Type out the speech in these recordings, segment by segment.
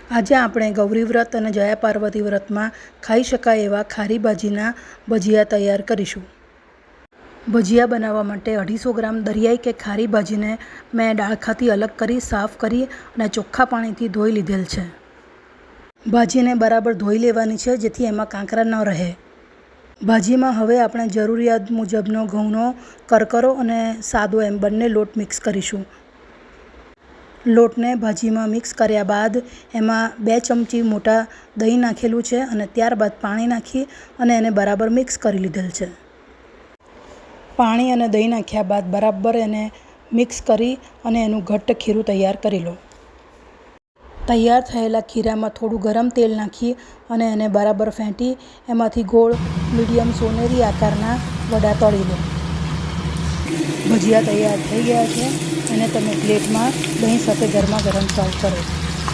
આજે આપણે ગૌરી વ્રત અને જયા પાર્વતી વ્રતમાં ખાઈ શકાય એવા ખારી ભાજીના ભજીયા તૈયાર કરીશું. ભજીયા બનાવવા માટે 250 ગ્રામ દરિયાઈ કે ખારી ભાજીને મેં ડાળખાથી અલગ કરી સાફ કરી અને ચોખ્ખા પાણીથી ધોઈ લીધેલ છે. ભાજીને બરાબર ધોઈ લેવાની છે જેથી એમાં કાંકરા ન રહે. ભાજીમાં હવે આપણે જરૂરિયાત મુજબનો ઘઉંનો કરકરો અને સાદો એમ બંને લોટ મિક્સ કરીશું. લોટને ભાજીમાં મિક્સ કર્યા બાદ એમાં 2 ચમચી મોટા દહીં નાખેલું છે અને ત્યારબાદ પાણી નાખી અને એને બરાબર મિક્સ કરી લીધેલ છે. પાણી અને દહીં નાખ્યા બાદ બરાબર એને મિક્સ કરી અને એનું ઘટ્ટ ખીરું તૈયાર કરી લો. તૈયાર થયેલા ખીરામાં થોડું ગરમ તેલ નાખી અને એને બરાબર ફેંટી એમાંથી ગોળ મીડિયમ સોનેરી આકારના વડા તળી લો. ભજીયા તૈયાર થઈ ગયા છે. એને તમે પ્લેટમાં દહીં સાથે ગરમા ગરમ સર્વ કરો.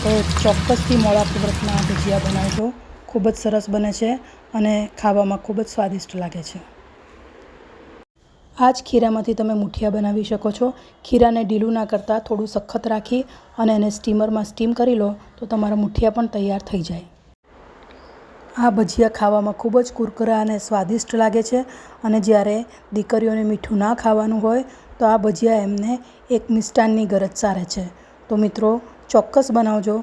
તો ચોક્કસથી મોડા વ્રતના ભજીયા બનાવજો. ખૂબ જ સરસ બને છે અને ખાવામાં ખૂબ જ સ્વાદિષ્ટ લાગે છે. આ જ ખીરામાંથી તમે મુઠિયા બનાવી શકો છો. ખીરાને ઢીલું ના કરતાં થોડું સખત રાખી અને એને સ્ટીમરમાં સ્ટીમ કરી લો તો તમારા મુઠિયા પણ તૈયાર થઈ જાય. આ ભજીયા ખાવામાં ખૂબ જ કુરકુરા અને સ્વાદિષ્ટ લાગે છે અને જ્યારે દીકરીઓને મીઠું ના ખાવાનું હોય તો આ ભજીયા એમને એક મિષ્ટાનની ગરજ સારે છે. તો મિત્રો ચોક્કસ બનાવજો